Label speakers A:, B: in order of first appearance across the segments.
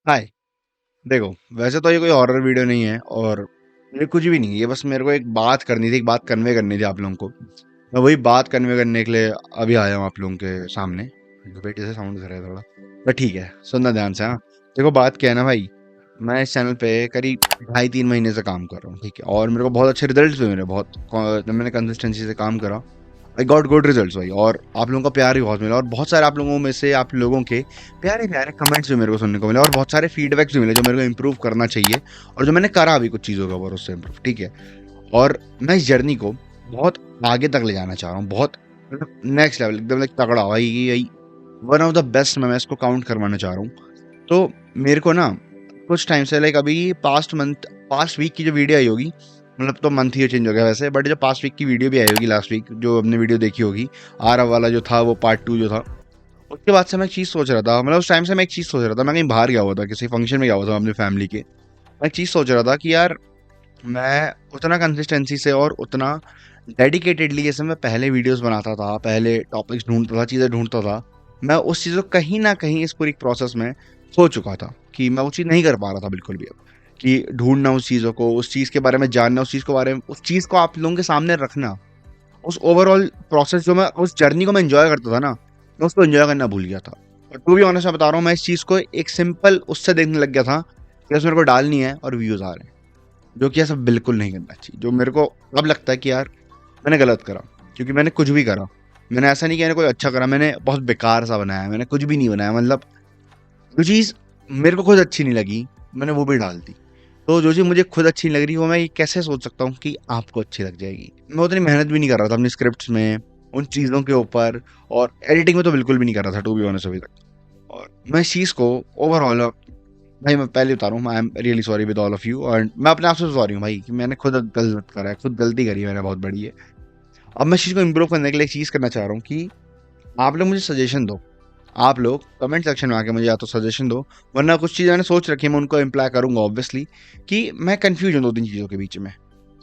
A: हाय। देखो, वैसे तो ये कोई हॉरर वीडियो नहीं है और ये कुछ भी नहीं है। ये बस मेरे को एक बात करनी थी, एक बात कन्वे करनी थी आप लोगों को। मैं वही बात कन्वे करने के लिए अभी आया हूँ आप लोगों के सामने। बेटे से साउंड कर रहा है थोड़ा, बट ठीक है, सुनना ध्यान से। हाँ, देखो बात क्या है ना भाई, मैं इस चैनल पे करीब 2.5-3 महीने से काम कर रहा हूँ, ठीक है, और मेरे को बहुत अच्छे रिजल्ट हुए मेरे। जब मैंने कंसिस्टेंसी से काम करा, आई गॉट गुड रिजल्ट्स भाई, और आप लोगों का प्यार भी बहुत मिला, और बहुत सारे आप लोगों में से आप लोगों के प्यारे प्यारे कमेंट्स भी मेरे को सुनने को मिले, और बहुत सारे फीडबैक्स भी मिले जो मेरे को इम्प्रूव करना चाहिए, और जो मैंने करा भी कुछ चीज़ों के ऊपर उससे इम्प्रूव, ठीक है। और मैं इस जर्नी को बहुत आगे तक ले जाना चाह रहा हूँ, बहुत मतलब नेक्स्ट लेवल, एकदम लाइक तगड़ा भाई, यही वन ऑफ द बेस्ट मैं इसको काउंट करवाना चाह रहा हूँ। तो मेरे को ना कुछ टाइम से, लाइक अभी पास्ट वीक की जो वीडियो आई होगी, मतलब तो मंथ ही चेंज हो गया वैसे, बट जो पास्ट वीक की वीडियो भी आई होगी, लास्ट वीक जो हमने वीडियो देखी होगी, आरव वाला जो था, वो पार्ट 2 जो था, उसके बाद से मैं एक चीज़ सोच रहा था, मतलब उस टाइम से मैं एक चीज़ सोच रहा था। मैं कहीं बाहर गया हुआ था, किसी फंक्शन में गया हुआ था अपनी फैमिली के। मैं एक चीज़ सोच रहा था कि यार, मैं उतना कंसिस्टेंसी से और उतना डेडिकेटेडली जैसे मैं पहले वीडियोस बनाता था, पहले टॉपिक्स ढूंढता था, चीज़ें ढूंढता था, मैं उस चीज़ को कहीं ना कहीं इस पूरी प्रोसेस में खो चुका था, कि मैं वो चीज़ नहीं कर पा रहा था बिल्कुल भी अब, कि ढूंढना उस चीज़ों को, उस चीज़ के बारे में जानना, उस चीज़ के बारे में, उस चीज़ को आप लोगों के सामने रखना, उस ओवरऑल प्रोसेस, जो मैं उस जर्नी को मैं एंजॉय करता था ना, मैं उसको एंजॉय करना भूल गया था। और टू बी ऑनेस्ट मैं बता रहा हूँ, मैं इस चीज़ को एक सिंपल उससे देखने लग गया था कि बस मेरे को डालनी है और व्यूज़ आ रहे हैं, जो कि ऐसा बिल्कुल नहीं करना चाहिए। जो मेरे को अब लगता है कि यार, मैंने गलत करा, क्योंकि मैंने कुछ भी करा, मैंने ऐसा नहीं किया मैंने कोई अच्छा करा, मैंने बहुत बेकार सा बनाया, मैंने कुछ भी नहीं बनाया, मतलब जो चीज़ मेरे को खुद अच्छी नहीं लगी, मैंने वो भी डाल दी। तो जो चीज़ मुझे खुद अच्छी नहीं लग रही, वो मैं ये कैसे सोच सकता हूँ कि आपको अच्छी लग जाएगी। मैं उतनी मेहनत भी नहीं कर रहा था अपनी स्क्रिप्ट्स में, उन चीज़ों के ऊपर, और एडिटिंग में तो बिल्कुल भी नहीं कर रहा था, टू बी ऑनेस्ट अभी तक। और मैं इस चीज़ को ओवरऑल, भाई मैं पहले बता रहा हूँ, आई am really sorry with all of you, और मैं अपने आप से सॉरी हूँ भाई, कि मैंने खुद गलत करा है, खुद गलती करी है मैंने, बहुत बड़ी है। अब मैं इस चीज़ को इम्प्रूव करने के लिए एक चीज़ करना चाह रहा हूँ कि आप लोग मुझे सजेशन दो। आप लोग कमेंट सेक्शन में आके मुझे या तो सजेशन दो, वरना कुछ चीज़ें मैंने सोच रखी है, मैं उनको इम्प्लाई करूंगा ऑब्वियसली, कि मैं कंफ्यूज हूँ 2-3 चीज़ों के बीच में,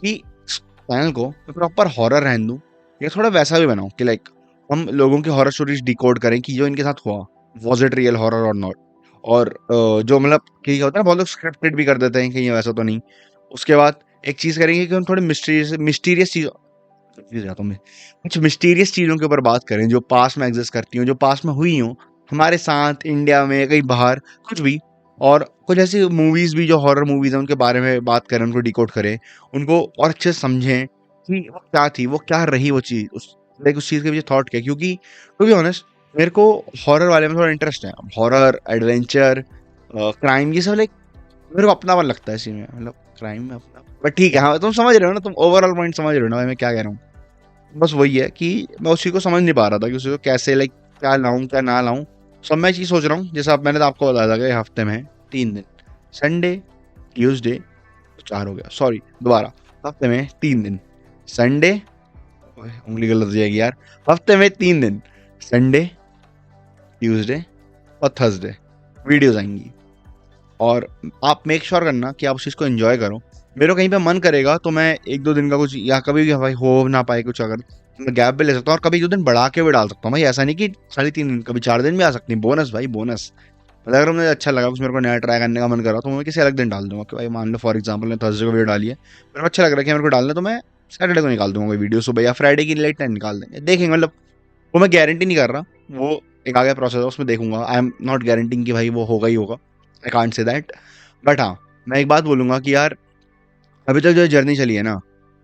A: कि चैनल को मैं प्रॉपर हॉरर रहने दूँ, या थोड़ा वैसा भी बनाऊँ कि लाइक हम लोगों की हॉरर स्टोरीज डिकोड करें कि जो इनके साथ हुआ, वॉज इट रियल हॉरर और नॉट। और जो मतलब कि क्या होता है ना, बहुत लोग स्क्रिप्टेड भी कर देते हैं कि ये वैसा तो नहीं। उसके बाद एक चीज़ करेंगे कि हम थोड़ी मिस्टीरियस मिस्टीरियस चीज़, confuse जाता हूँ मैं, कुछ मिस्टीरियस चीज़ों के ऊपर बात करें, जो पास्ट में एग्जिस्ट करती हूँ, जो पास्ट में हुई हूँ, हमारे साथ, इंडिया में, कहीं बाहर, कुछ भी। और कुछ ऐसी मूवीज़ भी जो हॉरर मूवीज़ हैं, उनके बारे में बात करें, उनको डिकोड करें, उनको और अच्छे से समझें कि वो क्या थी, वो क्या रही वो चीज़, उस चीज़ के पीछे थॉट क्या है। क्योंकि टू बी ऑनेस्ट, मेरे को हॉरर वाले में थोड़ा इंटरेस्ट है। हॉरर, एडवेंचर, क्राइम, ये सब लाइक मेरे को अपनापन लगता है इसी में, मतलब क्राइम में अपना। बट ठीक है, हाँ, तुम समझ रहे हो ना, तुम ओवरऑल पॉइंट समझ रहे हो ना भाई मैं क्या कह रहा हूँ। बस वही है कि मैं उसी को समझ नहीं पा रहा था कि उसी को कैसे, लाइक क्या लाऊं क्या ना लाऊं। सब मैं चीज़ सोच रहा हूँ, जैसे अब मैंने तो आपको बताया था कि हफ्ते में 3 दिन, संडे, ट्यूसडे, 4 हो गया, सॉरी दोबारा, हफ्ते में 3 दिन, संडे, उंगली गलत हो जाएगी यार, हफ्ते में 3 दिन, संडे, ट्यूसडे और थर्सडे वीडियोज आएंगी। और आप मेक श्योर करना कि आप उस चीज़ को एंजॉय करो। मेरे को कहीं पे मन करेगा तो मैं 1-2 दिन का कुछ, या कभी भी भाई हो ना पाए कुछ, अगर तो मैं गैप भी ले सकता हूँ, और कभी 2 दिन बढ़ा के भी डाल सकता हूँ भाई। ऐसा नहीं कि 3.5 दिन, कभी 4 दिन भी आ सकती है। बोनस भाई, बोनस। मतलब अगर मुझे अच्छा लगा, कुछ मेरे को नया ट्राई करने का मन करा, तो मैं किसी अलग दिन डाल दूंगा, कि भाई मान लो फॉर एग्जाम्पल मैं थर्सडे को वीडियो डाली है, मेरे को अच्छा लग रहा है कि मेरे को डालना है, तो मैं सैटरडे को निकाल दूंगा कोई वीडियो सुबह, या फ्राइडे की लेट नाइट निकाल देंगे, देखेंगे। मतलब वो मैं गारंटी नहीं कर रहा, वो एक आगे प्रोसेस है, उसमें देखूंगा। आई एम नॉट गारंटिंग कि भाई वो होगा ही होगा, I can't say that. But हाँ, मैं एक बात बोलूंगा कि यार, अभी तक जो जर्नी चली है ना,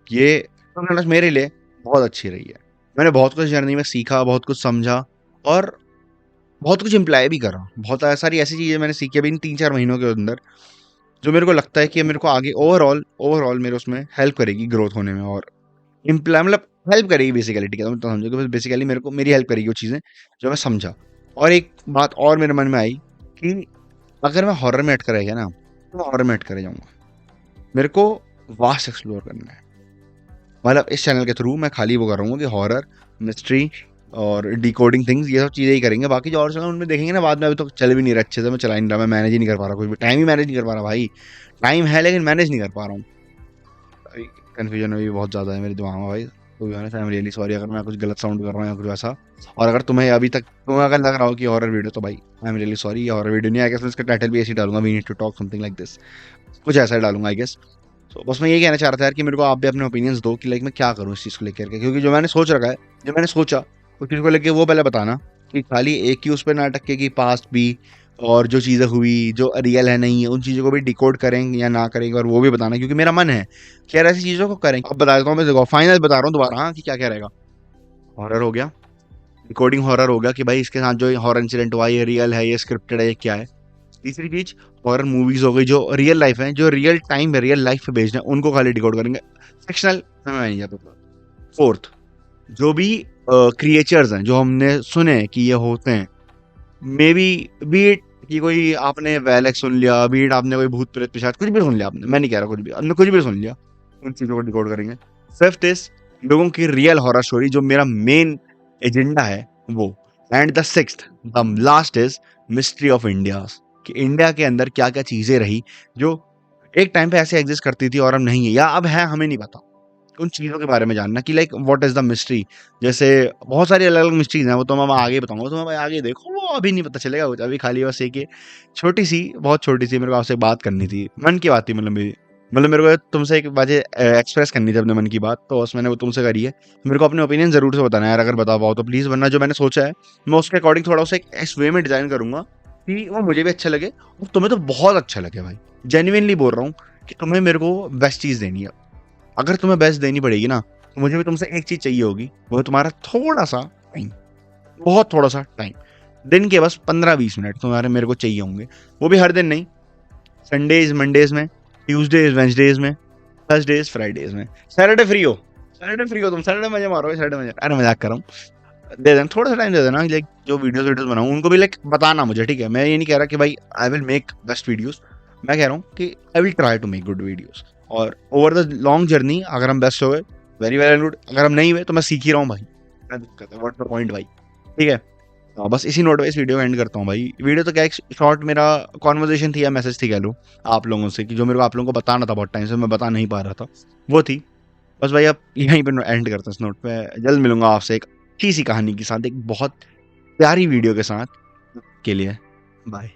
A: ये तो मेरे लिए बहुत अच्छी रही है। मैंने बहुत कुछ जर्नी में सीखा, बहुत कुछ समझा, और बहुत कुछ इम्प्लाई भी करा। बहुत सारी ऐसी चीज़ें मैंने सीखी अभी इन 3-4 महीनों के अंदर, जो मेरे को लगता है कि मेरे को आगे ओवरऑल ओवरऑल मेरे उसमें हेल्प करेगी ग्रोथ होने में, और इम्प्लाई मतलब हेल्प करेगी बेसिकली, ठीक है, तुम तो समझो कि बेसिकली मेरे को मेरी हेल्प करेगी वो चीज़ें जो मैं समझा। और एक बात और मेरे मन में आई कि अगर मैं हॉरर में अटका रह गया ना, तो मैं हॉरर में अटका रह जाऊंगा। मेरे को वास्ट एक्सप्लोर करना है। मतलब इस चैनल के थ्रू मैं खाली वो कर रहा हूँ कि हॉरर, मिस्ट्री और डिकोडिंग थिंग्स, ये सब चीज़ें ही करेंगे। बाकी जो और चैनल उनमें देखेंगे ना बाद में, अभी तो चल भी नहीं रहा अच्छे से, मैं चला ही नहीं रहा, मैं मैनेज ही नहीं कर पा रहा, कुछ भी टाइम ही मैनेज नहीं कर पा रहा भाई। टाइम है लेकिन मैनेज नहीं कर पा रहा हूँ। कन्फ्यूजन अभी बहुत ज़्यादा है मेरे दिमाग में भाई। To be honest I am really sorry अगर मैं कुछ गलत साउंड कर रहा हूँ या कुछ वैसा। और अगर तुम्हें अभी तक तुम्हें अगर लग रहा हो कि हॉरर वीडियो, तो भाई आई एम रियली सॉरी, ये हॉरर वीडियो नहीं। आई गेस मैं इसका टाइटल भी ऐसे ही डालूंगा, we need to talk something like this, कुछ ऐसा ही डालूंगा आई गेस। तो बस मैं ये कहना चाह रहा था यार कि मेरे को आप भी अपने ओपिनियंस दो कि लाइक मैं क्या करूँ इस चीज़ को लेकर के, क्योंकि जो मैंने सोच रखा है, जो मैंने सोचा उस चीज़ को लेकर वो पहले बताना, कि खाली एक ही उस पर ना अटके कि पास्ट भी और जो चीज़ें हुई जो रियल है नहीं है उन चीज़ों को भी डिकोड करेंगे या ना करेंगे, और वो भी बताना, क्योंकि मेरा मन है कि यार ऐसी चीज़ों को करें। अब बता देता हूँ मैं, देखो फाइनल बता रहा हूँ दोबारा, हाँ, कि क्या क्या रहेगा। हॉरर हो गया, रिकॉर्डिंग हॉरर हो गया कि भाई इसके साथ जो हॉरर इंसिडेंट हुआ ये रियल है, ये स्क्रिप्टेड है, ये क्या है। तीसरी चीज हॉरर मूवीज हो गई जो रियल लाइफ है, जो रियल टाइम है, रियल लाइफ पे बेस्ड है, उनको खाली डिकोड करेंगे। फिक्शनल मैं नहीं जाता। फोर्थ, जो भी क्रिएचर्स हैं जो हमने सुने कि ये होते हैं, मे बी बीट कि कोई आपने वैलेक सुन लिया, बीट आपने कोई भूत प्रेत पिशाच कुछ भी सुन लिया आपने, मैं नहीं कह रहा कुछ भी, आपने कुछ भी सुन लिया, उन चीजों को डिकोड करेंगे। फिफ्थ इज लोगों की रियल हॉरर स्टोरी, जो मेरा मेन एजेंडा है वो। And the sixth the last is mystery of India, कि इंडिया के अंदर क्या क्या चीजें रही जो एक टाइम पे ऐसे एग्जिस्ट करती थी और अब नहीं है, या अब है हमें नहीं पता। उन चीज़ों के बारे में जानना कि like what is the mystery. जैसे बहुत सारी अलग अलग मिस्ट्रीज हैं, वो तो मैं आगे बताऊंगा, तो मैं भाई आगे देखो, वो अभी नहीं पता चलेगा कुछ, अभी खाली बस एक छोटी सी, बहुत छोटी सी मेरे को आपसे बात करनी थी, मन की बात थी, मतलब मेरे को तुमसे एक बात एक्सप्रेस करनी थी अपने मन की बात, तो बस मैंने वो तुमसे करी है। मेरे को अपने ओपिनियन जरूर से बताना यार, अगर बता पाओ तो प्लीज़, वरना जो मैंने सोचा है मैं उसके अकॉर्डिंग थोड़ा सा इस वे में डिजाइन करूंगा कि वो मुझे भी अच्छा लगे और तुम्हें तो बहुत अच्छा लगे भाई। जेन्युइनली बोल रहा हूँ कि तुम्हें मेरे को बेस्ट चीज़ देनी है। अगर तुम्हें बेस्ट देनी पड़ेगी ना, तो मुझे भी तुमसे एक चीज चाहिए होगी, वो है तुम्हारा थोड़ा सा टाइम, बहुत थोड़ा सा टाइम। दिन के बस 15-20 मिनट तुम्हारे मेरे को चाहिए होंगे, वो भी हर दिन नहीं, संडेज मंडेज में, ट्यूसडेज वेंसडेज में, थर्सडेज फ्राइडेज में। सैटरडे फ्री हो, सैटरडे फ्री हो तुम, सैटरडे मजे मारो, सैटरडे मजे, अरे मजाक कर रहा हूँ। दे देना थोड़ा सा टाइम, दे देना, लाइक जो वीडियोस वीडियोस बनाऊँ उनको भी लाइक बताना मुझे, ठीक है। मैं ये नहीं कह रहा कि भाई I will make best videos, मैं कह रहा हूँ कि I will try to make good videos. और ओवर द लॉन्ग जर्नी अगर हम बेस्ट हो गए, वेरी वेल एंड गुड, अगर हम नहीं हुए तो मैं सीख ही रहा हूँ भाई, क्या दिक्कत है, व्हाट्स द पॉइंट भाई, ठीक है। तो बस इसी नोट पे इस वीडियो को एंड करता हूँ भाई। वीडियो तो क्या, एक शॉर्ट मेरा कॉन्वर्जेशन थी या मैसेज थी कह लो आप लोगों से, कि जो मेरे को आप लोगों को बताना था बहुत टाइम से मैं बता नहीं पा रहा था, वो थी। बस भाई अब यहीं पे एंड करते हैं इस नोट पे। जल्द मिलूंगा आपसे एक अच्छी सी कहानी के साथ, एक बहुत प्यारी वीडियो के साथ। के लिए बाय।